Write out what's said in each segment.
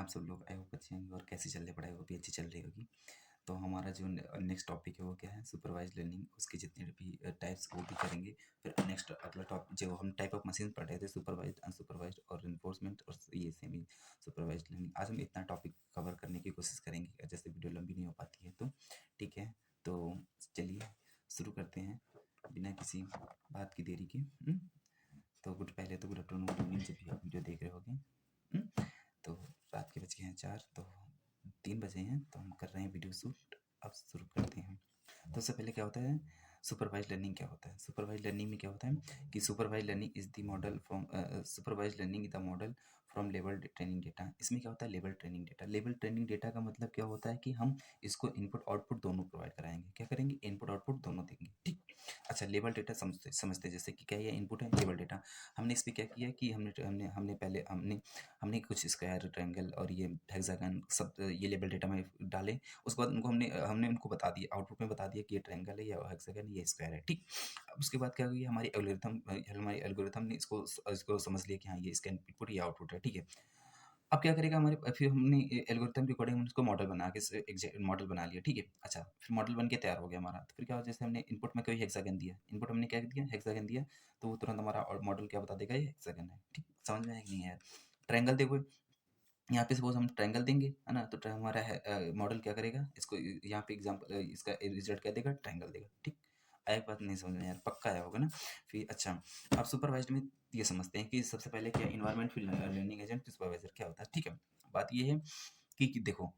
आप सब लोग? आई होप अच्छे होंगे और कैसी चल रही है पढ़ाई, वो भी अच्छी चल रही होगी। तो हमारा जो नेक्स्ट टॉपिक है वो क्या है? Supervised learning. उसके जितने भी टाइप्स वो भी करेंगे। फिर नेक्स्ट अगला टॉपिक जो हम टाइप ऑफ मशीन पढ़ रहे थे, सुपरवाइज्ड, अनसुपरवाइज्ड और इन्फोर्समेंट और ये सेमी सुपरवाइज्ड लर्निंग। आज हम इतना टॉपिक कवर करने की कोशिश करेंगे, जैसे वीडियो लंबी नहीं हो पाती है तो ठीक है। तो चलिए शुरू करते हैं बिना किसी बात की देरी के। तो पहले तो गुड आफ्टरनून, गुड इवनिंग जब भी आप वीडियो देख रहे होगे। तो रात के बज गए हैं 4, तो 3 बजे हैं, तो हम कर रहे हैं वीडियो शूट। अब शुरू करते हैं। तो सबसे पहले क्या होता है? सुपरवाइज्ड लर्निंग क्या होता है? सुपरवाइज्ड लर्निंग में क्या होता है कि supervised learning is the model from supervised learning is the model from level training data. इसमें क्या होता है? Level training data. Level training data का मतलब क्या होता है कि हम इसको इनपुट आउटपुट दोनों प्रोवाइड कराएंगे। क्या करेंगे? इनपुट आउटपुट दोनों देंगे। ठीक। अच्छा, लेवल डेटा समझते समझते जैसे कि क्या ये इनपुट है लेवल डेटा। हमने इस पर क्या किया कि हमने हमने हमने पहले हमने हमने कुछ स्क्वायर, ट्रायंगल और ये हेक्सागन सब ये लेवल डेटा में डाले। उसके बाद उनको हमने हमने उनको बता दिया, आउटपुट में बता दिया कि ये ट्रायंगल है, या हेक्सागन है, या स्क्वायर है। ठीक। अब उसके बाद क्या हुई? हमारी एल्गोरिथम ने इसको इसको समझ लिया कि हाँ ये इसका इनपुट, ये आउटपुट है। ठीक है। अब क्या करेगा हमारे, फिर हमने एल्गोरिथम के अकॉर्डिंग उसको मॉडल बना के एग्जैक्ट मॉडल बना लिया। ठीक है। अच्छा, फिर मॉडल बन के तैयार हो गया हमारा। तो फिर क्या हुआ? जैसे हमने इनपुट में कोई हेक्सागन दिया, इनपुट हमने क्या दिया? हेक्सागन दिया। तो वो तुरंत हमारा और मॉडल क्या बता देगा? ये हेक्सागन है। ठीक। समझ में आया कि नहीं है? ट्रायंगल देखो, यहाँ पे सपोज हम ट्रायंगल देंगे, है ना? तो हमारा मॉडल क्या करेगा? इसको यहाँ पे एग्जाम्पल इसका रिजल्ट क्या देगा? ट्रायंगल देगा। ठीक। आया? बात नहीं समझ में यार? पक्का आया होगा ना? फिर अच्छा, अब सुपरवाइज्ड में ये समझते हैं कि सबसे पहले क्या इन्वायरमेंट, फिर लर्निंग एजेंट, सुपरवाइजर क्या होता है। ठीक है। बात ये है कि देखो,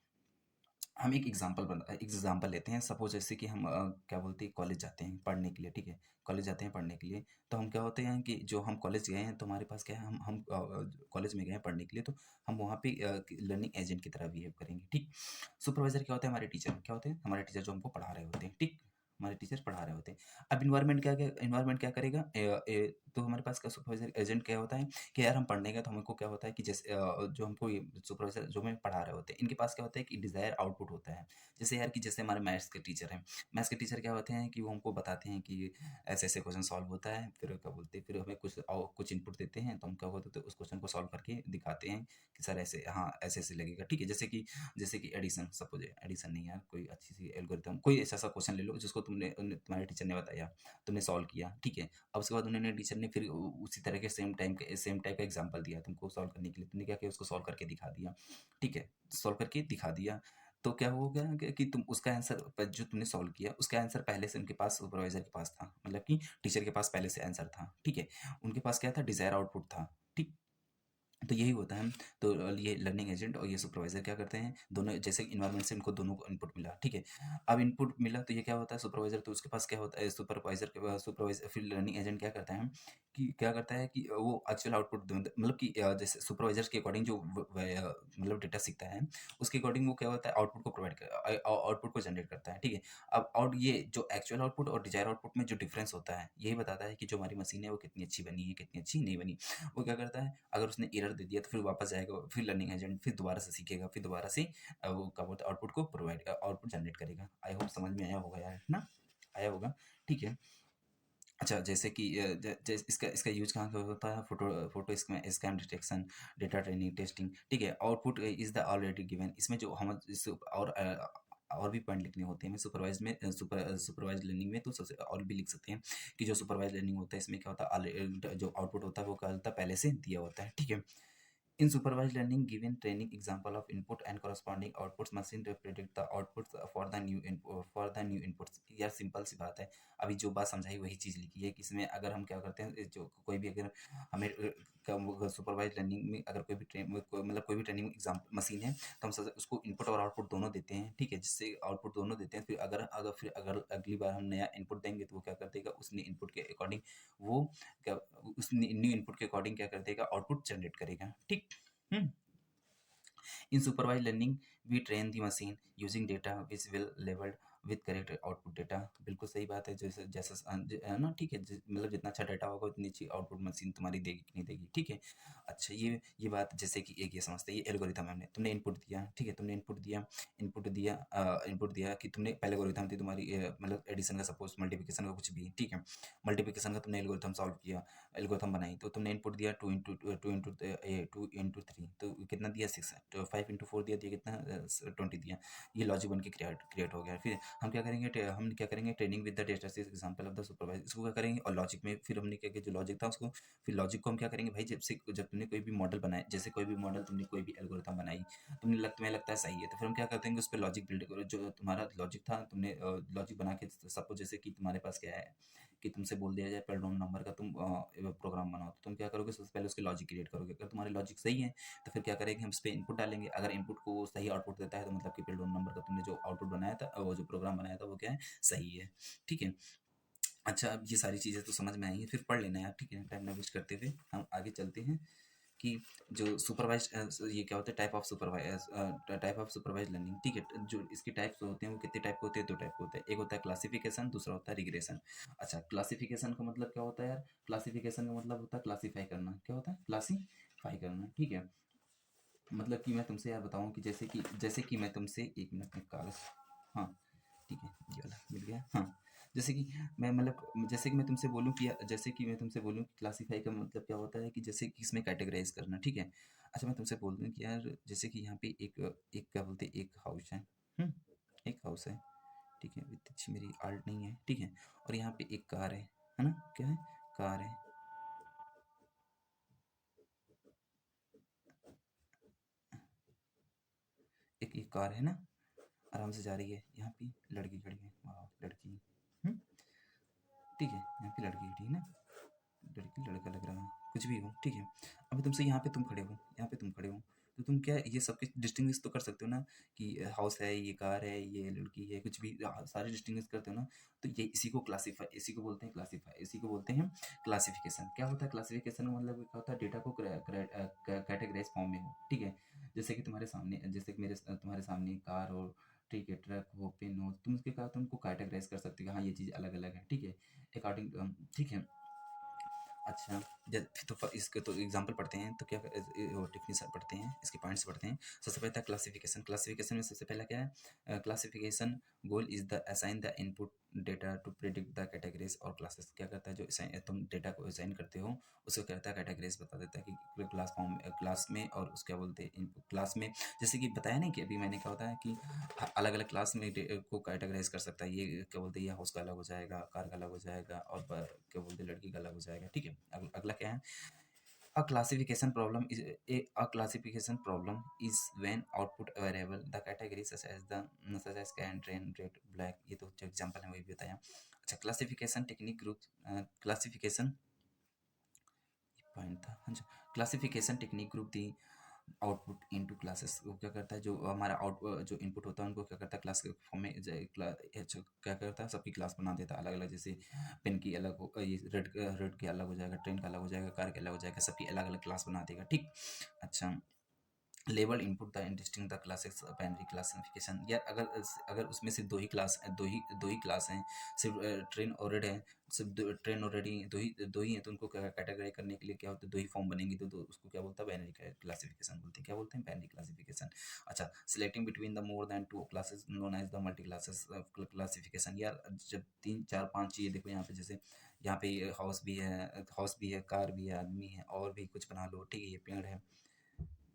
हम एक एग्जाम्पल लेते हैं। सपोज जैसे कि हम क्या बोलते हैं, कॉलेज जाते हैं पढ़ने के लिए। ठीक है। कॉलेज जाते हैं पढ़ने के लिए। तो हम क्या होते हैं कि जो हम कॉलेज गए हैं तो हमारे पास क्या है, हम कॉलेज में गए हैं पढ़ने के लिए, तो हम वहाँ पे लर्निंग एजेंट की तरह बिहेव करेंगे। ठीक। सुपरवाइजर क्या होता है? हमारे टीचर क्या होते हैं? हमारे टीचर जो हमको पढ़ा रहे होते हैं। ठीक। हमारे टीचर पढ़ा रहे होते हैं। अब इन्वायरमेंट क्या करेगा? तो हमारे पास का सुपरवाइजर एजेंट क्या होता है कि यार हम पढ़ने गए तो हमको क्या होता है कि जैसे जो हमको सुपरवाइजर जो हमें पढ़ा रहे होते हैं, इनके पास क्या होता है कि डिजायर आउटपुट होता है। जैसे यार कि जैसे हमारे मैथ्स के टीचर हैं, मैथ्स के टीचर क्या होते हैं कि वो हमको बताते हैं कि ऐसे ऐसे क्वेश्चन सॉल्व होता है। फिर क्या बोलते हैं, फिर हमें कुछ इनपुट देते हैं, तो हम क्या होता है तो उस क्वेश्चन को सॉल्व करके दिखाते हैं कि सर ऐसे, हाँ ऐसे ऐसे लगेगा। ठीक है। जैसे कि एडिशन, सपोज एडिशन नहीं यार, कोई अच्छी सी एल्गोरिथम, कोई ऐसा सा क्वेश्चन ले लो जिसको तुम्हारे टीचर ने बताया, तुमने सॉल्व किया। ठीक है। अब उसके बाद उन्होंने टीचर ने फिर उसी तरह के सेम टाइप का एग्जाम्पल दिया तुमको सॉल्व करने के लिए। तुमने क्या किया? उसको सॉल्व करके दिखा दिया। ठीक है। सॉल्व करके दिखा दिया। तो क्या हो गया कि तुम उसका आंसर जो तुमने सॉल्व किया उसका आंसर पहले से उनके पास, सुपरवाइजर के पास था, मतलब कि टीचर के पास पहले से आंसर था। ठीक है। उनके पास क्या था? डिजायर आउटपुट था। ठीक। तो यही होता है। तो ये लर्निंग एजेंट और ये सुपरवाइजर क्या करते हैं, दोनों जैसे इन्वायरमेंट से इनको दोनों को इनपुट मिला। ठीक है। अब इनपुट मिला तो ये क्या होता है? सुपरवाइजर, तो उसके पास क्या होता है? सुपरवाइजर फिर लर्निंग एजेंट क्या करता है कि वो एक्चुअल आउटपुट मतलब कि जैसे सुपरवाइजर के अकॉर्डिंग जो मतलब डेटा सीखता है, उसके अकॉर्डिंग वो क्या होता है? आउटपुट को प्रोवाइड कर आउटपुट को जनरेट करता है। ठीक है। अब और ये जो एक्चुअल आउटपुट और डिजायर आउटपुट में जो डिफरेंस होता है, यही बताता है कि जो हमारी मशीन है वो कितनी अच्छी बनी है, कितनी अच्छी नहीं बनी। वो क्या करता है? अगर उसने एरर दे दिया तो फिर वापस जाएगा, फिर लर्निंग एजेंट फिर दोबारा से सीखेगा, फिर दोबारा से वो क्या बोलते हैं, आउटपुट जनरेट करेगा। आई होप समझ में आया होगा यार, ना? आया होगा। ठीक है। अच्छा, जैसे कि इसका इसका यूज कहाँ पे होता है? Photo scam detection, data training, testing. ठीक है। Output is the already given. इसमें जो हम और भी पॉइंट लिखने होते हैं सुपरवाइज लर्निंग में, तो सबसे और भी लिख सकते हैं कि जो सुपरवाइज लर्निंग होता है इसमें क्या होता है, जो आउटपुट होता है वो क्या होता है? पहले से दिया होता है। ठीक है। In supervised learning, given training example of input and corresponding outputs, machine to predict the outputs for the new inputs। यार सिंपल सी बात है। अभी जो बात समझाई वही चीज़ लिखी है कि इसमें अगर हम क्या करते हैं, जो कोई भी अगर हमें सुपरवाइज लर्निंग में अगर मतलब कोई भी ट्रेनिंग एग्जाम मशीन है, तो हम उसको इनपुट और आउटपुट दोनों देते हैं। ठीक है। जिससे आउटपुट दोनों देते हैं, फिर अगर अगली बार हम नया इनपुट देंगे तो वो क्या कर देगा? उसने इनपुट के अकॉर्डिंग वो क्या उस न्यू इनपुट के अकॉर्डिंग क्या कर देगा? आउटपुट जनरेट करेगा। ठीक। Hmm. In supervised learning we train the machine using data which will labelled with correct output data. बिल्कुल सही बात है, जैसे जैसा है ना, ठीक है, मतलब जितना अच्छा डाटा होगा उतनी अच्छी आउटपुट मशीन तुम्हारी देगी कि नहीं देगी, ठीक है। अच्छा, ये बात जैसे कि एक ये समझते हैं, ये एल्गोरिथम है, हमने तुमने इनपुट दिया, ठीक है, तुमने इनपुट दिया कि तुमने पहले एल्गोरिथम थी तुम्हारी, मतलब एडिशन का, सपोज मल्टीप्लिकेशन का, कुछ भी, ठीक है। मल्टीप्लिकेशन का तुमने एल्गोरिथम सॉल्व किया, एल्गोरिथम बनाई, तो तुमने इनपुट दिया 2 इंटू 3, तो कितना दिया 6, तो 5 इंटू 4 दिया, कितना 20 दिया। ये लॉजिक बन के क्रिएट हो गया। फिर हम क्या करेंगे, training with the data set example of the supervisor, इसको क्या करेंगे, और लॉजिक में फिर हमने क्या किया, जो लॉजिक था उसको, फिर लॉजिक को हम क्या करेंगे भाई, जब तुमने कोई भी मॉडल बनाया, जैसे कोई भी मॉडल, तुमने कोई भी एल्गोरिथम बनाई, तुम्हें लगता है सही है, तो फिर हम क्या करते हैं, उस पर लॉजिक बिल्ड करो, जो तुम्हारा लॉजिक था, तुमने लॉजिक बना के, सपोज जैसे कि तुम्हारे पास क्या है कि तुमसे बोल दिया जाए पेल्डोन नंबर का तुम प्रोग्राम बनाओ, तो तुम क्या करोगे, सबसे पहले उसके लॉजिक क्रिएट करोगे। अगर तुम्हारे लॉजिक सही है तो फिर क्या करेंगे, हम उस पर इनपुट डालेंगे, अगर इनपुट को सही आउटपुट देता है तो मतलब कि पेल्डोन नंबर का तुमने जो आउटपुट बनाया था, वो जो प्रोग्राम बनाया था वो क्या है, सही है, ठीक है। अच्छा, अब ये सारी चीज़ें तो समझ में आई हैं, फिर पढ़ लेना यार, ठीक है, टाइम ना वेस्ट करते हुए हम आगे चलते हैं कि जो सुपरवाइज, ये क्या होता है, टाइप ऑफ सुपरवाइज लर्निंग, ठीक है। जो इसके टाइप्स होते हैं वो कितने टाइप के होते हैं, 2 टाइप के होते हैं, एक होता है क्लासिफिकेशन, दूसरा होता है रिग्रेशन। अच्छा, क्लासिफिकेशन का मतलब क्या होता है यार, क्लासिफिकेशन का मतलब होता है क्लासीफाई करना, क्या होता है, क्लासीफाई करना, ठीक है। मतलब कि मैं तुमसे यार बताऊं कि जैसे कि मैं तुमसे, एक मिनट में कागज, हाँ, ठीक है, ये वाला मिल गया, हाँ। जैसे कि मैं मतलब जैसे कि मैं तुमसे बोलूं कि क्लासीफाई का मतलब क्या होता है, कि जैसे कि इसमें कैटेगराइज करना, ठीक है। अच्छा, मैं तुमसे बोल दूं कि यार जैसे कि यहाँ पे एक एक क्या बोलते हैं, एक हाउस है, हम्म, एक हाउस है, ठीक है, इतनी अच्छी मेरी आर्ट नहीं है, ठीक है। और यहाँ पे एक कार है ना, क्या है, कार है, एक कार है ना, आराम से जा रही है, यहाँ पे लड़की खड़ी है, वाह लड़की, हम्म, ठीक है, यहाँ पे लड़की खड़ी है ना, लड़की लड़का लग रहा है, कुछ भी हो, ठीक है। अभी तुमसे यहाँ पे तुम खड़े हो, यहाँ पे तुम खड़े हो, तो तुम क्या ये सब कुछ डिस्टिंग्विश तो कर सकते हो ना, कि हाउस है, ये कार है, ये लड़की है, कुछ भी सारे डिस्टिंग्विश करते हो ना। तो ये इसी को बोलते हैं क्लासीफाई, इसी को बोलते हैं क्लासिफिकेशन। क्या होता है क्लासिफिकेशन का मतलब, क्या होता है, डेटा को कैटेगराइज फॉर्म में हो, ठीक है। जैसे कि तुम्हारे सामने कार हो, ठीक है, ट्रक हो, पेन हो, तुम उसके कहा तुमको कैटेगराइज कर सकते हो, हाँ ये चीज़ अलग अलग है, ठीक है, अकॉर्डिंग, ठीक है। अच्छा, तो इसके तो एग्जांपल पढ़ते हैं, तो क्या डेफिनेशन पढ़ते हैं, इसके पॉइंट्स पढ़ते हैं। सबसे पहले था क्लासिफिकेशन, क्लासिफिकेशन में सबसे पहला क्या है, classification goal is the assign the input data to predict the categories और क्लासेस। क्या करता है, जो तुम डेटा को असाइन करते हो, उसको कहता है कैटेगरीज, बता देता है कि क्लास में, और उसके क्या बोलते हैं, क्लास में, जैसे कि बताया नहीं कि अभी मैंने, क्या होता है कि अलग अलग क्लास में को कैटेगराइज कर सकता है, ये क्या बोलते हैं, ये हाउस का अलग हो जाएगा, कार का अलग हो जाएगा, और क्या बोलते हैं, लड़की का अलग हो जाएगा, ठीक है। अगला क्या है, a classification problem is when output variable the category such as can, train, red, black, ये तो एग्जांपल है, वही बताया। अच्छा, classification technique group, classification point था, अच्छा, क्लासिफिकेशन टेक्निक ग्रुप दी आउटपुट इनटू क्लासेस। वो क्या करता है, जो हमारा जो इनपुट होता है उनको क्या करता है, क्लास के फॉर्म में क्या करता है, सबकी क्लास बना देता है अलग अलग, जैसे पेन की अलग हो, ये रेड के अलग हो जाएगा, ट्रेन का अलग हो जाएगा, कार के अलग हो जाएगा, सबकी अलग अलग क्लास बना देगा, ठीक। अच्छा, label input the interesting the classes binary classification, यार अगर उसमें सिर्फ दो ही क्लास हैं, सिर्फ ट्रेन और रेड है, सिर्फ ट्रेन और रेड ही दो ही हैं, तो उनको कैटेगरी करने के लिए क्या होता है, दो ही फॉर्म बनेंगी, तो उसको क्या बोलता है, बाइनरी क्लासिफिकेशन बोलते हैं, क्या बोलते हैं, बाइनरी क्लासिफिकेशन। अच्छा, selecting between the more than two classes known as the multi classes classification. यार जब 3 4 5 चीज़ें देखो यहाँ पे, जैसे यहाँ पे हाउस भी है, कार भी है, आदमी है, और भी कुछ बना लो, ठीक है, ये पेड़ है,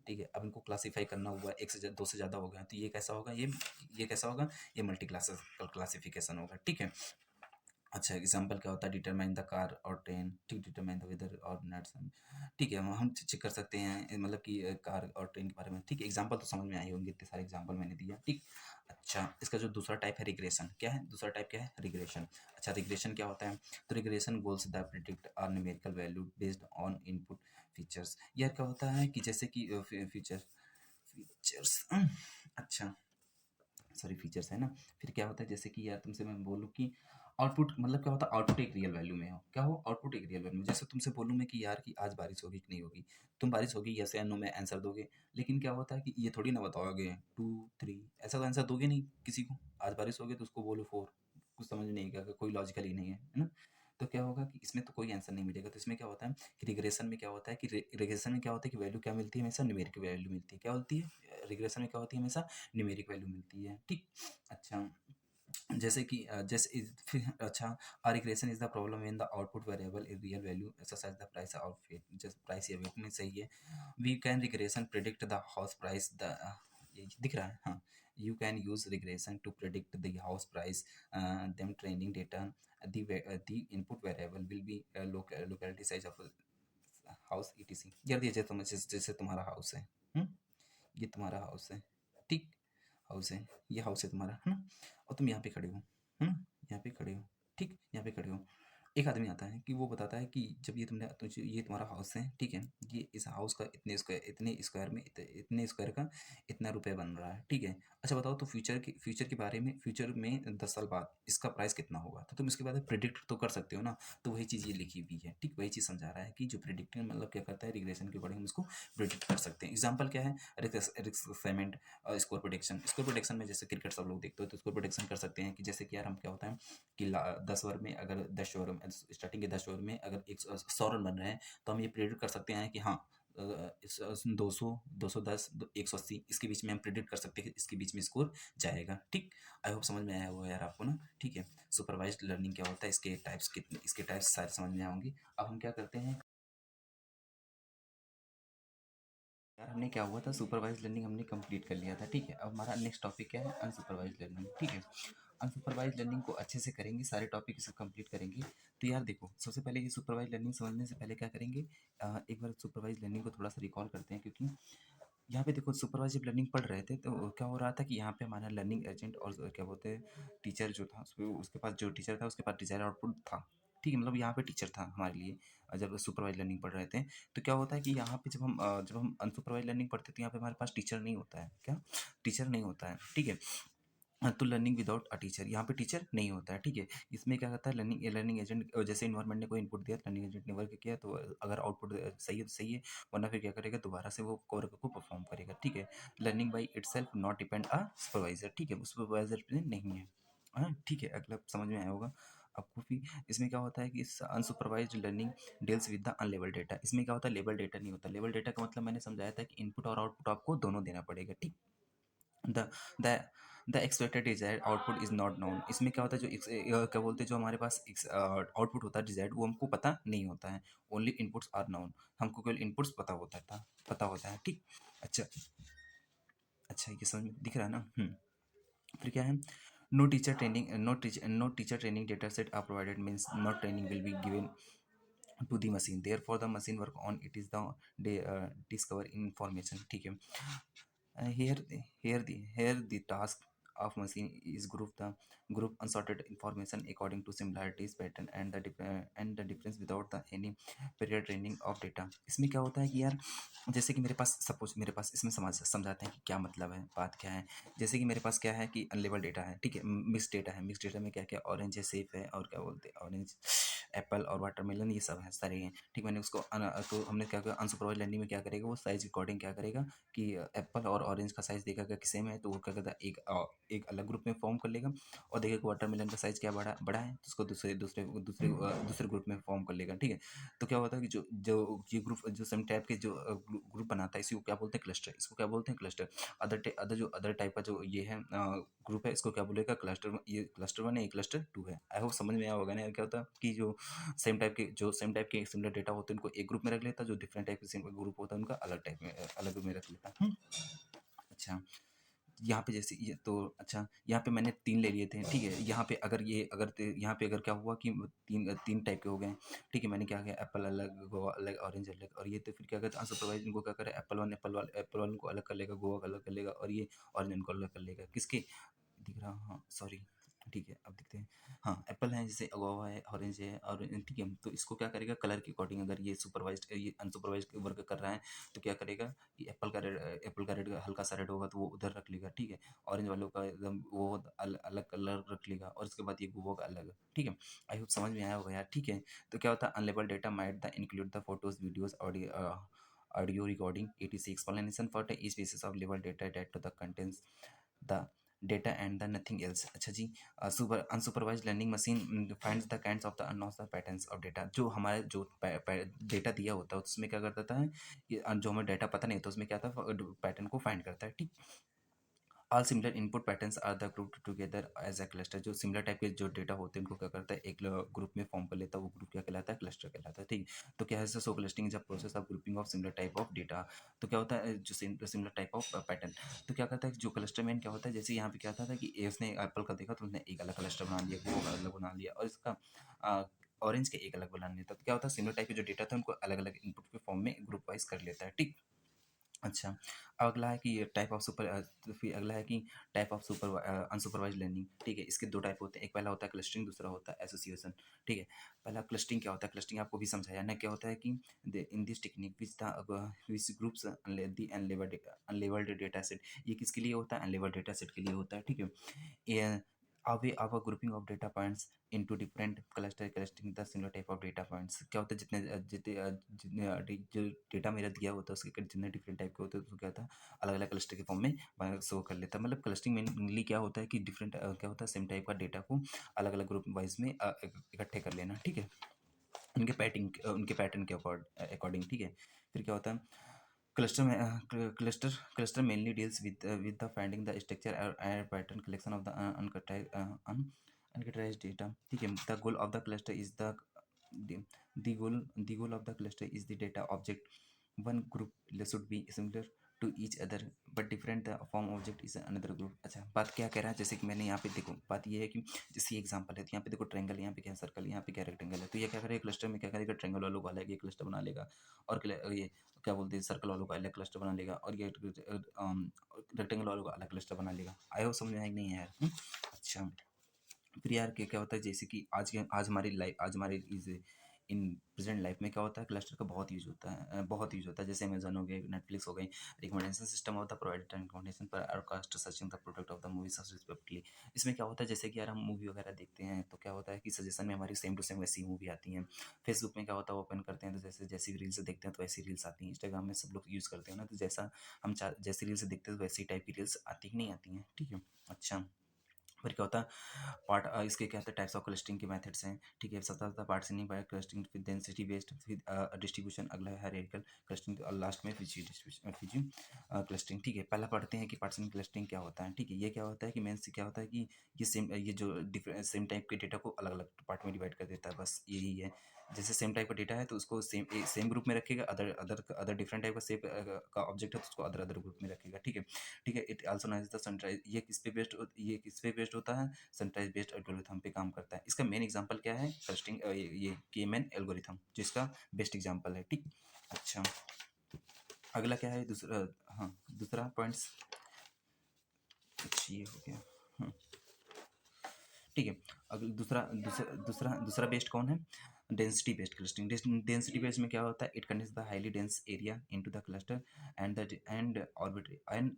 ठीक है। अब इनको क्लासीफाई करना हुआ, एक से दो से ज़्यादा हो गया, तो ये कैसा होगा, ये कैसा होगा, ये मल्टी क्लासिफिकेशन होगा, ठीक है। अच्छा, एग्जांपल क्या होता है, डिटरमाइन द कार और ट्रेन, ठीक, डिटरमाइन द वेदर और नट्स, ठीक है, हम चेक कर सकते हैं, मतलब कि कार और ट्रेन के बारे में, ठीक है। एग्जांपल तो समझ में आए होंगे, इतने सारे एग्जांपल मैंने दिया, ठीक। अच्छा, इसका जो दूसरा टाइप है रिग्रेशन, क्या है दूसरा टाइप, क्या है, रिग्रेशन। अच्छा, रिग्रेशन क्या होता है, तो regression goals the predict are numerical value based on input features. यह क्या होता है कि जैसे कि फीचर्स, अच्छा, सॉरी फीचर्स है ना। फिर क्या होता है जैसे कि यार तुमसे मैं बोलूँ कि आउटपुट मतलब क्या होता है, आउटपुट एक रियल वैल्यू में हो, क्या हो आउटपुट एक रियल वैल्यू में। जैसे तुमसे बोलूँ मैं कि यार कि आज बारिश होगी कि नहीं होगी, तुम बारिश होगी यस या नो में आंसर दोगे। लेकिन क्या होता है कि ये थोड़ी ना बताओगे 2 3 ऐसा तो आंसर दोगे नहीं किसी को। आज बारिश होगी तो उसको बोलो 4, कुछ समझ नहीं आएगा, कोई लॉजिकल ही नहीं है ना। तो क्या होगा कि इसमें तो कोई आंसर नहीं मिलेगा। तो इसमें क्या होता है कि रिग्रेशन में क्या होता है कि रिग्रेशन में क्या होता है कि वैल्यू क्या मिलती है हमेशा, न्यूमेरिक वैल्यू मिलती है। क्या होती है रिग्रेशन में, क्या होती है हमेशा न्यूमेरिक वैल्यू मिलती है, ठीक। अच्छा, जैसे कि जैसे फिर अच्छा, a regression is the problem when the output variable is real value such as the price of it, जैसे प्राइस या वेट में सही है। we can regression predict the house price, the ये दिख रहा है हाँ। you can use regression to predict the house price, them training data, the input variable will be locality size of house etc। यार ये जैसे तुम्हारा हाउस है, ये तुम्हारा हाउस है, ठीक। हाउस है, ये हाउस है तुम्हारा, है ना। और तुम यहाँ पे खड़े हो, है ना, यहाँ पे खड़े हो, ठीक, यहाँ पे खड़े हो। एक आदमी आता है कि वो बताता है कि जब ये ये तुम्हारा हाउस है, ठीक है, ये इस हाउस का इतने स्क्वायर में इतने स्क्वायर का इतना रुपए बन रहा है, ठीक है। अच्छा बताओ, तो फ्यूचर के बारे में, फ्यूचर में 10 साल बाद इसका प्राइस कितना होगा, तो तुम इसके बाद प्रिडिक्ट तो कर सकते हो ना। तो वही चीज़ ये लिखी हुई है, ठीक, वही चीज़ समझा रहा है कि जो प्रिडिक्टिंग मतलब क्या करता है, रिग्रेशन के अकॉर्डिंग हम इसको प्रिडिक्ट कर सकते हैं। एग्जाम्पल क्या है, risk assessment, score protection. Score protection में जैसे क्रिकेट सब लोग देखते हो, तो स्कोर प्रोटेक्शन कर सकते हैं कि जैसे कि यार हम क्या होता है कि 10 ओवर में अगर 10 ओवर में स्टार्टिंग के 10 ओवर में अगर 100 रन बन रहे हैं, तो हम ये प्रेडिक्ट कर सकते हैं कि हाँ 200 210 180 इसके बीच में हम प्रेडिक्ट कर सकते हैं कि इसके बीच में स्कोर जाएगा, ठीक। आई होप समझ में आया होगा यार आपको ना, ठीक है। सुपरवाइज्ड लर्निंग क्या होता है, इसके टाइप्स कितने, इसके टाइप्स सारे समझ में आएंगे। अब हम क्या करते हैं यार, हमने क्या हुआ था, सुपरवाइज लर्निंग हमने कंप्लीट कर लिया था, ठीक है। अब हमारा नेक्स्ट टॉपिक क्या है, अनसुपरवाइज लर्निंग, ठीक है। अनसुपरवाइज लर्निंग को अच्छे से करेंगे, सारे टॉपिक इसे कंप्लीट करेंगे। तो यार देखो, सबसे पहले ये सुपरवाइज लर्निंग समझने से पहले क्या करेंगे, एक बार सुपरवाइज लर्निंग को थोड़ा सा रिकॉल करते हैं, क्योंकि यहाँ पे देखो सुपरवाइज जब लर्निंग पढ़ रहे थे तो क्या हो रहा था कि यहाँ पे हमारा लर्निंग एजेंट और क्या बोलते हैं टीचर जो था, उसके पास जो टीचर था उसके पास डिजायर आउटपुट था, ठीक है। मतलब यहाँ पे टीचर था हमारे लिए, जब सुपरवाइज लर्निंग पढ़ रहे थे। तो क्या होता है कि यहाँ पे जब हम अनसुपरवाइज लर्निंग पढ़ते हैं तो यहाँ पे हमारे पास टीचर नहीं होता है, क्या टीचर नहीं होता है, ठीक है। तो लर्निंग विदाउट अ टीचर, यहाँ पे टीचर नहीं होता है, ठीक है। इसमें क्या करता है, लर्निंग एजेंट जैसे इन्वायरमेंट ने कोई इनपुट दिया, लर्निंग एजेंट ने वर्क किया, तो अगर आउटपुट सही है तो सही है, वरना फिर क्या करेगा, दोबारा से वो वर्क को परफॉर्म करेगा, ठीक है। Learning by itself not depend a supervisor, ठीक है, वो सुपरवाइजर पे नहीं है, हाँ ठीक है। अगला समझ में आया होगा आपको भी। इसमें क्या होता है कि unsupervised learning deals with the unlabel data. इसमें क्या होता है, लेबल डेटा नहीं होता। लेबल डेटा का मतलब मैंने समझाया था कि इनपुट और आउटपुट आपको दोनों देना पड़ेगा, ठीक। The the the expected desired output is not known. इसमें क्या होता है, जो क्या बोलते हैं, जो हमारे पास आउटपुट होता है डिजायर्ड, वो हमको पता नहीं होता है। ओनली इनपुट्स आर नोन, हमको केवल इनपुट्स पता होता है, ठीक। अच्छा, अच्छा ये समझ में दिख रहा है ना। फिर क्या है, no teacher training data set are provided, means no training will be given to the machine, therefore the machine work on it is the discover information, ठीक है। Here the task of machine is group unsorted information according to similarities pattern and the difference without the any period training of data। इसमें क्या होता है कि यार जैसे कि मेरे पास सपोज, मेरे पास इसमें समझाते हैं कि क्या मतलब है, बात क्या है। जैसे कि मेरे पास क्या है कि अनलेबल डेटा है, ठीक है, मिक्स डेटा है। मिक्स डेटा में क्या क्या, ऑरेंज है, सेब है, और क्या बोलते हैं, ऑरेंज एप्पल और वाटरमेलन, ये सब है सारे हैं, ठीक। मैंने उसको तो हमने क्या किया, अनसुपरवाइज लर्निंग में क्या करेगा, वो साइज अकॉर्डिंग क्या करेगा कि एप्पल और ऑरेंज का साइज देखेगा कि सेम है, तो वो क्या करता है, एक अलग ग्रुप में फॉर्म कर लेगा। और देखेगा वाटरमेलन का साइज क्या बड़ा बड़ा है, तो उसको दूसरे ग्रुप में फॉर्म कर लेगा, ठीक है। तो क्या होता है कि जो जो ये ग्रुप, जो सेम टाइप के जो ग्रुप बनाता है, इसी को क्या बोलते हैं, क्लस्टर। इसको क्या बोलते हैं, क्लस्टर। अदर टाइप का जो ये है ग्रुप है, इसको क्या बोलेगा, क्लस्टर। ये क्लस्टर 1 है, ये क्लस्टर 2 है। आई होप समझ में आया होगा ना यार। क्या होता है कि जो सेम टाइप के सिमिलर डेटा होते हैं, उनको एक ग्रुप में रख लेता है, जो डिफरेंट टाइप के ग्रुप होता है उनका अलग टाइप में अलग ग्रुप में रख लेता है। अच्छा, यहाँ पे जैसे ये तो अच्छा, यहाँ पे मैंने 3 ले लिए थे, ठीक है। यहाँ पे यहाँ पे अगर क्या हुआ कि तीन तीन टाइप के हो गए, ठीक है। मैंने क्या किया, एप्पल अलग, गोवा अलग, ऑरेंज अलग, और ये तो फिर क्या करता है अनसुपरवाइज, इनको क्या करे, एप्पल वन को अलग कर लेगा, गोवा को अलग कर लेगा, और ये ऑरेंज को अलग कर लेगा। किसके दिख रहा, हाँ सॉरी, ठीक है, अब देखते हैं। हाँ, एप्पल है, जैसे गुआवा है, ऑरेंज है और ठीक है, तो इसको क्या करेगा कलर के अकॉर्डिंग, अगर ये सुपरवाइज़्ड ये अनसुपरवाइज़्ड वर्क कर रहा है, तो क्या करेगा कि एप्पल का रेड हल्का-सा रेड होगा तो वो उधर रख लेगा, ठीक है? ऑरेंज वालों का एकदम वो अलग कलर रख लेगा और उसके बाद ये गुआवा का अलग, ठीक है? आई होप समझ में आया होगा यार, ठीक है? तो क्या होता है unlabelled data might the include the photos, videos, audio recording, etc. explanation for the each pieces of labeled data that to the contains the data and the nothing else। अच्छा जी, super unsupervised learning machine finds the kinds of the unknown patterns of data. जो हमारे जो data दिया होता है उसमें क्या करता है कि जो हमें डेटा पता नहीं होता उसमें क्या था पैटर्न को फाइंड करता है, ठीक। All similar input patterns are the group together as a cluster. जो सिमिलर टाइप के जो डेटा होते हैं उनको क्या करता है एक ग्रुप में फॉर्म कर लेता है, वो ग्रुप क्या कहलाता है क्लस्टर कहलाता है, ठीक। तो क्या है so clustering is a process of grouping of similar type of data. तो क्या होता है जो सिमिलर टाइप ऑफ पैटर्न, तो क्या करता है जो क्लस्टर में क्या होता है, जैसे यहाँ पे क्या था कि उसने एप्पल का देखा तो उसने एक अलग क्लस्टर बना लिया, वो अलग बना लिया, और इसका ऑरेंज के एक अलग बना लिया। तो क्या होता है सिमिलर टाइप के जो डेटा था उनको अलग अलग इनपुट के फॉर्म में ग्रुप वाइज कर लेता है, ठीक। अच्छा, अब अगला है कि टाइप ऑफ तो फिर अगला है कि टाइप ऑफ अनसुपरवाइज्ड लर्निंग, ठीक है। इसके 2 टाइप होते हैं, एक पहला होता है क्लस्टरिंग, दूसरा होता है एसोसिएशन, ठीक है। पहला क्लस्टरिंग क्या होता है, क्लस्टरिंग आपको भी समझाया ना, क्या होता है कि in this technique which groups the unlabelled data set. ये किसके लिए होता है, अनलेबल्ड डेटा सेट के लिए होता है, ठीक है। ये अवे अब grouping of data points into different cluster clustering the similar type of data points. क्या होता है जितने जो डेटा मेरा दिया होता है उसके जितने डिफरेंट टाइप के होते हैं तो क्या होता है अलग अलग क्लस्टर के फॉर्म में शो कर लेता है। मतलब क्लस्टरिंग मेनली क्या होता है कि डिफरेंट क्या होता है सेम टाइप का डेटा को अलग अलग ग्रुप वाइज में इकट्ठे कर लेना, ठीक है, उनके पैटर्न के अकॉर्डिंग, ठीक है। फिर क्या होता है cluster mainly deals with the finding the structure and pattern collection of the uncategorised data, ठीक है। The goal of the cluster is the goal of the cluster is the data object one group should be similar to each other but different the form object is another group। अच्छा, बात क्या कह रहा है, जैसे कि मैंने यहाँ पे देखो बात ये है कि जैसे एग्जांपल है तो यहाँ पे देखो ट्रायंगल, यहाँ पे क्या सर्कल, यहाँ पे क्या रेक्टेंगल है, तो ये क्या करेगा क्लस्टर में क्या करेगा ट्रायंगल वालों को अलग ये क्लस्टर बना लेगा और ये क्या बोलते हैं सर्कल वालों को अलग क्लस्टर बना लेगा और ये रेक्टेंगल वालों को अलग क्लस्टर बना लेगा। आया हो समझ में, नहीं है यार? अच्छा, फिर यार क्या क्या होता है जैसे कि आज हमारी लाइफ आज हमारे इस इन प्रेजेंट लाइफ में क्या होता है क्लस्टर का बहुत यूज होता है, बहुत यूज होता है। जैसे अमेजन हो गए, नेटफ्लिक्स हो गई, recommendation system of the provided recommendation पर outcast searching the product of the movie subsequently. इसमें क्या होता है जैसे कि यार हम मूवी वगैरह देखते हैं तो क्या होता है कि सजेशन में हमारी सेम टू सेम वैसी मूवी आती है। फेसबुक में क्या होता है ओपन करते हैं तो जैसे जैसी रील्स देखते हैं तो वैसी रील्स आती हैं। इंस्टाग्राम में सब लोग यूज़ करते हैं ना, तो जैसा हम जैसी रील्स देखते हैं तो वैसी टाइप की रील्स आती ही नहीं आती हैं, ठीक है। अच्छा, फिर क्या होता है इसके क्या होता है टाइप्स ऑफ क्लस्टरिंग के मेथड्स हैं, ठीक है। सबसे ज़्यादा partitioning by clustering with density based with distribution, अगला है हायरार्किकल क्लस्टरिंग और लास्ट में फिजी डिस्ट्रीब्यूशन फिजी क्लस्टरिंग, ठीक है। पहला पढ़ते हैं कि पार्टिशनिंग क्लस्टरिंग क्या होता है, ठीक है। ये क्या होता है कि मेन से क्या होता है कि ये जो सेम टाइप के डेटा को अलग अलग पार्ट में डिवाइड कर देता है, बस यही है। जैसे सेम टाइप का डेटा है तो उसको सेम ग्रुप में रखेगा, other other other different type का सेम का ऑब्जेक्ट है तो उसको अदर अदर ग्रुप में रखेगा, ठीक है। ठीक है, it also known as the sunrise. ये किस पे बेस्ड होता है, सनराइज बेस्ड एल्गोरिथम पे काम करता है। इसका मेन एग्जांपल क्या है, क्लस्टरिंग ये केएमएन एल्गोरिथम जिसका बेस्ट एग्जांपल है, ठीक। अच्छा, अगला क्या है दूसरा, हाँ दूसरा पॉइंट्स, अच्छा ये हो गया, हाँ ठीक है। अगला दूसरा दूसरा दूसरा दूसरा बेस्ड कौन है, density based clustering. Density based में क्या होता है, it contains the highly dense area into the cluster and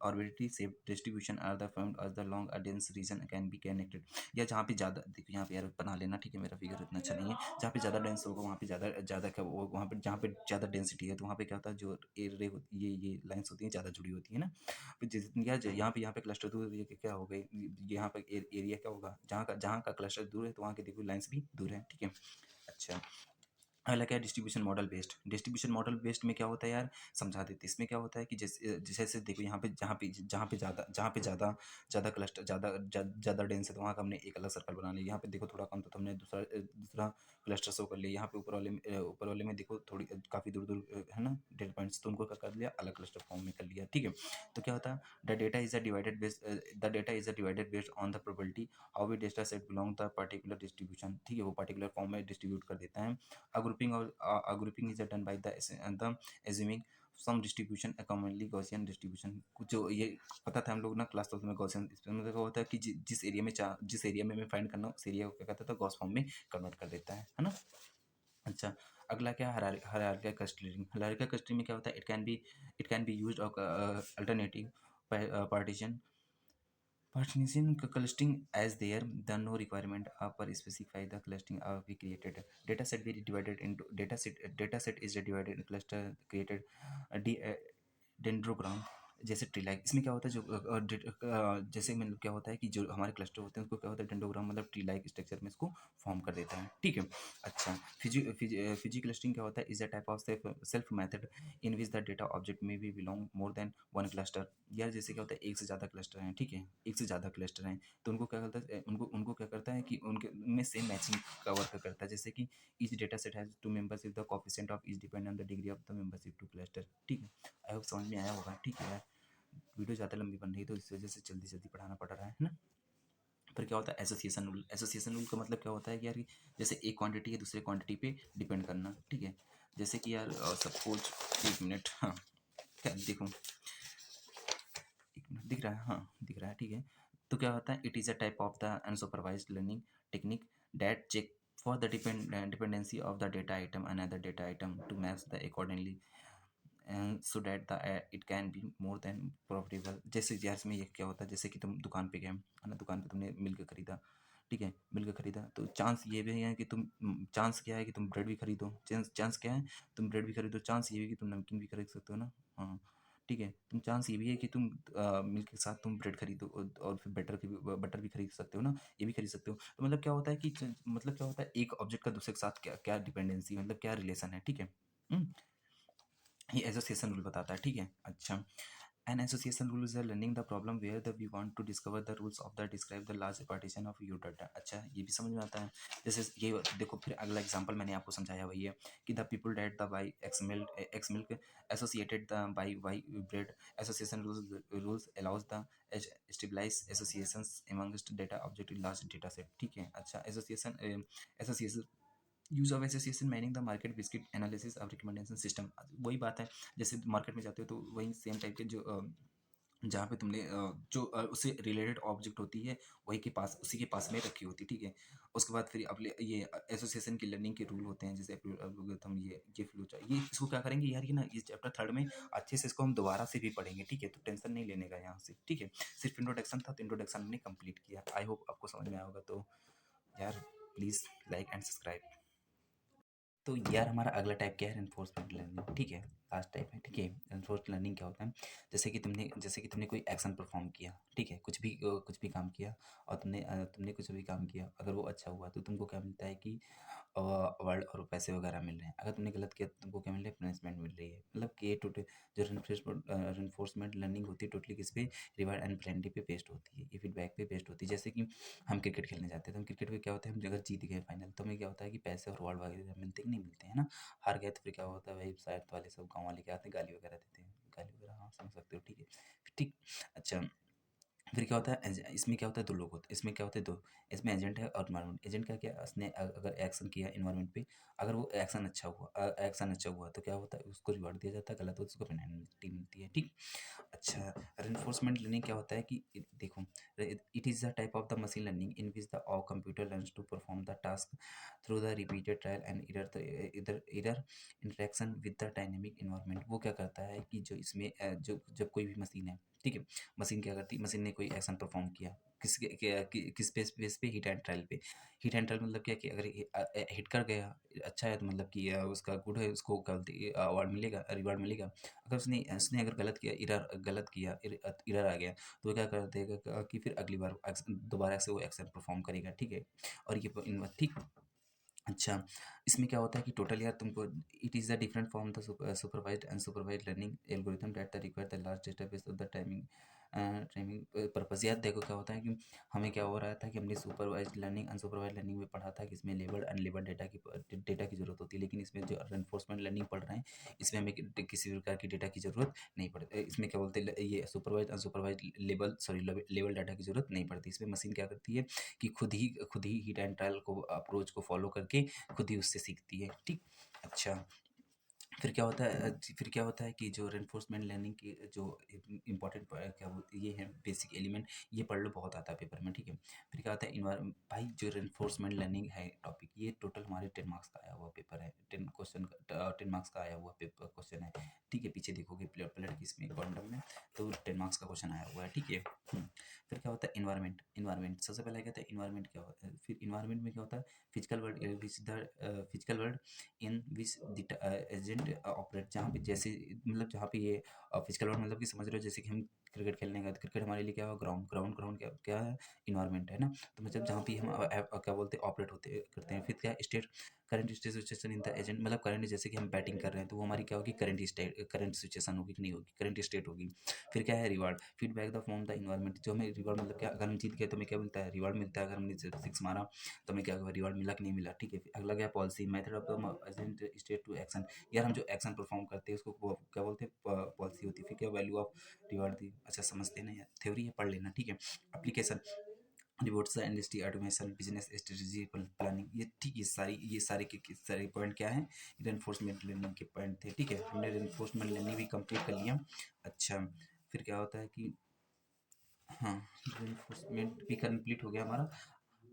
arbitrary shape distribution are the found as the long a dense region can be connected. या जहाँ पे ज़्यादा देखो यहाँ पे यार बना लेना, ठीक है, मेरा फिगर इतना अच्छा नहीं है। जहाँ पे ज़्यादा डेंस होगा वहाँ पे ज़्यादा ज़्यादा क्या वहाँ पे जहाँ पे ज़्यादा डेंसिटी है तो वहाँ पे क्या होता है जो रे ये लाइन्स होती हैं ज़्यादा जुड़ी होती है ना। फिर यहाँ पे क्लस्टर दूर, ये क्या हो गई, यहाँ पे एरिया क्या होगा, जहाँ का क्लस्टर दूर है तो वहाँ के देखो लाइन्स भी दूर है, ठीक है। अच्छा, अगला क्या है डिस्ट्रीब्यूशन मॉडल बेस्ड में क्या होता है यार, समझा देते हैं। इसमें क्या होता है कि जैसे जैसे देखो यहाँ पे ज़्यादा ज़्यादा क्लस्टर ज़्यादा डेंस है तो वहाँ का हमने एक अलग सर्कल बना लिया। यहाँ पे देखो थोड़ा कम तो हमने दूसरा क्लस्टर शो कर लिया। यहाँ पे ऊपर वाले में देखो थोड़ी काफ़ी दूर दूर है ना डेटा पॉइंट्स, तो उनको क्या कर लिया अलग क्लस्टर फॉर्म में कर लिया, ठीक है। तो क्या होता है the data is a divided based on the probability how we data set belong the particular distribution, ठीक है, वो पर्टिकुलर फॉर्म में डिस्ट्रीब्यूट कर देता है। A grouping is done by the assuming some distribution commonly Gaussian distribution, कुछ जो ये पता था हम लोग ना क्लास 12 में गॉसियन, इसमें मतलब क्या होता है कि जिस एरिया में मैं फाइंड करना हूँ उस एरिया को क्या कहता था गॉस फॉर्म में कन्वर्ट कर देता है ना। अच्छा, अगला क्या है हायरार्किकल क्लस्टरिंग। हायरार्किकल क्लस्टरिंग में क्या होता है, it can be used alternative partition partition clustering as there the no requirement per specify the clustering we created data set be divided into data set is divided in cluster created dendrogram जैसे tree like. इसमें क्या होता है जो जैसे मतलब क्या होता है कि जो हमारे क्लस्टर होते हैं उसको क्या होता है डेंड्रोग्राम मतलब ट्री लाइक स्ट्रक्चर में इसको फॉर्म कर देता है, ठीक है। अच्छा, फिजी क्लस्टरिंग क्या होता है, is a type of self method in which the data object में भी belong more than one cluster. यार जैसे क्या होता है एक से ज़्यादा क्लस्टर हैं, ठीक है, एक से ज़्यादा क्लस्टर हैं तो उनको क्या करता है, उनको उनको क्या करता है कि उनके उनमें सेम मैचिंग का वर्क करता है। जैसे कि each data set has to membership the coefficient of each depend on the degree of the membership to cluster, ठीक है। आई होप समझ में आया होगा, ठीक है यार। वीडियो ज़्यादा लंबी बन रही है तो इस वजह से जल्दी जल्दी पढ़ाना पड़ रहा है ना। फिर क्या होता है एसोसिएशन रूल। एसोसिएशन रूल का मतलब क्या होता है कि यार जैसे एक क्वांटिटी है दूसरे क्वांटिटी पे डिपेंड करना, ठीक है। जैसे कि यार सपोज, एक मिनट, हाँ क्या देखो, एक मिनट, दिख रहा है, हाँ दिख रहा है, ठीक है। तो क्या होता है, it is a type of the unsupervised learning technique that check for the dependency of the data item another data item to match the accordingly so that the it can be more than profitable. जैसे यार इसमें ये क्या होता है, जैसे कि तुम दुकान पे गए है ना, दुकान पे तुमने मिल्क खरीदा, ठीक है, मिल्क खरीदा तो चांस ये भी है कि तुम चांस क्या है कि तुम ब्रेड भी खरीदो, चांस चांस क्या है तुम ब्रेड भी खरीदो, चांस ये भी कि तुम नमकीन भी खरीद सकते हो ना, हाँ ठीक है। तुम चांस ये भी है कि तुम मिल्क के साथ तुम ब्रेड खरीदो और फिर बटर भी खरीद सकते हो ना, ये भी खरीद सकते हो। तो मतलब क्या होता है कि मतलब क्या होता है एक ऑब्जेक्ट का दूसरे के साथ क्या क्या डिपेंडेंसी मतलब क्या रिलेशन है, ठीक है। हम्म, ये एसोसिएशन रूल बताता है, ठीक है। अच्छा, an association rule is a learning the problem where the we want to discover the rules of the describe the large partition of your data। अच्छा, ये भी समझ में आता है। जैसे ये देखो, फिर अगला एग्जांपल मैंने आपको समझाया वही है कि the people that the buy X milk associated the buy Y bread. Association rules allows the stabilize associations amongst data object in large data set, ठीक है। अच्छा, association use of association mining the market basket analysis of recommendation system. वही बात है, जैसे market में जाते हो तो वही सेम टाइप के जो जहाँ पे तुमने उससे रिलेटेड ऑब्जेक्ट होती है वही के पास उसी के पास में रखी होती, ठीक है। उसके बाद फिर अब ये एसोसिएशन की लर्निंग के रूल होते हैं, जैसे एल्गोरिथम ये फ्लो चार्ट, ये इसको क्या करेंगे यार, ये ना ये चैप्टर थर्ड में अच्छे से इसको हम दोबारा से भी पढ़ेंगे, ठीक है। तो टेंशन नहीं लेने का यहाँ से, ठीक है। सिर्फ इंट्रोडक्शन था तो इंट्रोडक्शन हमने कंप्लीट किया। आई होप आपको समझ में आया होगा। तो यार प्लीज़ लाइक एंड सब्सक्राइब। तो यार हमारा अगला टाइप क्या है, रेनफोर्समेंट लर्निंग, ठीक है। लास्ट टाइप है, ठीक है। रेनफोर्समेंट लर्निंग क्या होता है, जैसे कि तुमने कोई एक्शन परफॉर्म किया, ठीक है, कुछ भी काम किया और तुमने कुछ भी काम किया, अगर वो अच्छा हुआ तो तुमको क्या मिलता है कि अवार्ड और पैसे वगैरह मिल रहे हैं। अगर तुमने गलत किया तो तुमको क्या मिल रहा है, पनिशमेंट मिल रही है। मतलब कि ये टोटल जो रेनफोर्समेंट लर्निंग होती है टोटली किस पे, रिवार्ड एंड पेनल्टी पे बेस्ड होती है, ये फीडबैक पे बेस्ड होती है। जैसे कि हम क्रिकेट खेलने जाते हैं तो हम क्रिकेट में क्या होता है, हम अगर जीत गए फाइनल तो हमें क्या होता है कि पैसे और अवार्ड वगैरह मिलते हैं कि नहीं मिलते हैं ना। हार गए तो फिर क्या होता है भाई, शायद वाले सब गाँव वाले क्या आते हैं गाली वगैरह देते हैं, गाली वगैरह, हाँ समझ सकते हो, ठीक है। ठीक। अच्छा, फिर क्या होता है इसमें क्या होता है, दो लोग होते हैं, इसमें क्या होता है दो, इसमें एजेंट है और इन्वायरमेंट। एजेंट का क्या, उसने अगर एक्शन किया इन्वायरमेंट पे, अगर वो एक्शन अच्छा हुआ तो क्या होता है, उसको रिवॉर्ड दिया जाता है, गलत हो तो उसको पेनल्टी मिलती है, ठीक। अच्छा, रेनफोर्समेंट लर्निंग क्या होता है कि देखो, it is the type of the machine learning in which the computer learns to perform the task through the repeated trial and इधर interaction with the dynamic environment. वो क्या करता है कि जो इसमें जो जब कोई भी मशीन है, ठीक है, मशीन क्या करती है, मशीन ने कोई एक्शन परफॉर्म किया किस बेस पे, हिट एंड ट्रायल पे। हिट एंड ट्रायल मतलब क्या कि अगर हिट कर गया, अच्छा है तो मतलब कि उसका गुड है, उसको क्या बोलते अवार्ड मिलेगा, रिवार्ड मिलेगा। अगर उसने उसने अगर गलत किया इरर आ गया तो वो क्या कर देगा कि फिर अगली बार दोबारा से वो एक्शन परफॉर्म करेगा, ठीक है। और ये ठीक। अच्छा, इसमें क्या होता है कि टोटल यार तुमको, it is the different from the supervised and supervised learning algorithm that the require the large database of the timing purpose. यार देखो क्या होता है कि हमें क्या हो रहा था कि हमने सुपरवाइज्ड लर्निंग अनसुपरवाइज्ड लर्निंग में पढ़ा था कि इसमें लेबल्ड अनलेबल्ड डेटा की ज़रूरत होती है, लेकिन इसमें जो रेनफोर्समेंट लर्निंग पढ़ रहे हैं इसमें हमें किसी भी प्रकार की डेटा की ज़रूरत नहीं पड़ती। इसमें क्या बोलते हैं, ये सुपरवाइज्ड अनसुपरवाइज्ड लेबल डाटा की ज़रूरत नहीं पड़ती। इसमें मशीन क्या करती है कि खुद ही हिट एंड ट्रायल को अप्रोच को फॉलो करके खुद ही उससे सीखती है, ठीक। अच्छा, फिर क्या होता है कि जो रेनफोर्समेंट लर्निंग की जो इम्पोर्टेंट क्या बोलते ये है बेसिक एलिमेंट, ये पढ़ लो, बहुत आता है पेपर में, ठीक है। फिर क्या होता है भाई जो रेनफोर्समेंट लर्निंग है टॉपिक, ये टोटल हमारे 10 मार्क्स का आया हुआ पेपर है, 10 मार्क्स का आया हुआ पेपर क्वेश्चन है, ठीक है। पीछे देखोगे पलट के इसमें कॉन्डम में, तो 10 मार्क्स का क्वेश्चन आया हुआ है, ठीक है। फिर क्या होता है इन्वायरमेंट, सबसे पहले क्या होता है इन्वायरमेंट, क्या होता है फिर इन्वायरमेंट में क्या होता है physical world, physical world in which the agent operate, जहाँ पे जैसे मतलब जहाँ पे ये फिजिकल वर्ल्ड मतलब कि समझ रहे हो, जैसे कि हम क्रिकेट खेलने गए तो क्रिकेट हमारे लिए क्या हुआ, ग्राउंड क्या क्या है, इन्वायरमेंट है ना। तो मतलब जहाँ पे हम क्या बोलते हैं ऑपरेट होते करते हैं। फिर क्या state, current state situation in the agent, मतलब करंट जैसे कि हम बैटिंग कर रहे हैं तो वो हमारी क्या होगी, करंट सिचुएशन होगी कि नहीं होगी, करंट स्टेट होगी। फिर क्या है reward, feedback the from the environment, जो हमें रिवार्ड मतलब क्या, अगर हम जीत गए तो हमें क्या मिलता है, रिवार्ड मिलता है। अगर हमने सिक्स मारा तो हमें क्या रिवार्ड मिला कि नहीं मिला, ठीक है। फिर अगला क्या policy, method of the agent state to action, यार हम जो एक्शन परफॉर्म करते हैं उसको क्या बोलते हैं, पॉलिसी होती है। फिर क्या वैल्यू ऑफ रिवार्ड दी, अच्छा समझते नहीं है, थ्योरी है पढ़ लेना, ठीक है। Application, rewards industry automation, business strategy planning, ये ठीक, ये सारे पॉइंट क्या है, रेनफोर्समेंट लर्निंग के पॉइंट थे, ठीक है। हमने रेनफोर्समेंट लर्निंग भी कंप्लीट कर लिया। अच्छा, फिर क्या होता है कि हाँ, रेनफोर्समेंट भी कंप्लीट हो गया हमारा।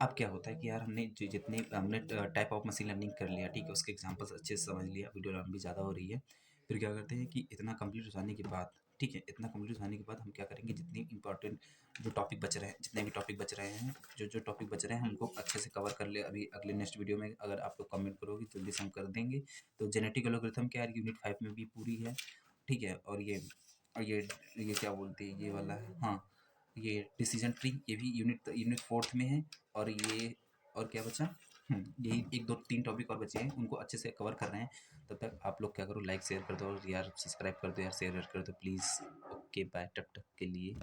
अब क्या होता है कि यार जितने हमने टाइप ऑफ मशीन लर्निंग कर लिया, ठीक है, उसके एग्जांपल्स अच्छे से समझ लिया, वीडियो लंबी ज़्यादा हो रही है। फिर क्या करते हैं कि इतना कंप्लीट हो जाने के बाद, ठीक है, इतना कंप्लीट हो जाने के बाद हम क्या करेंगे, जितनी इंपॉर्टेंट जो टॉपिक बच रहे हैं, जितने भी टॉपिक बच रहे हैं, जो टॉपिक बच रहे हैं हमको अच्छे से कवर कर ले। अभी अगले नेक्स्ट वीडियो में अगर आप लोग कमेंट करोगे जल्दी से हम कर देंगे। तो जेनेटिक एल्गोरिथम क्या है, यूनिट 5 में भी पूरी है, ठीक है। और ये क्या बोलते हैं ये वाला है, हाँ, ये डिसीजन ट्री, ये भी यूनिट 4th में है। और ये, और क्या बचा, यही 1 2 3 टॉपिक और बचे हैं, उनको अच्छे से कवर कर रहे हैं। तब तक आप लोग क्या करो, लाइक शेयर कर दो, और यार सब्सक्राइब कर दो यार, शेयर कर दो प्लीज़। ओके बाय, तब तक के लिए।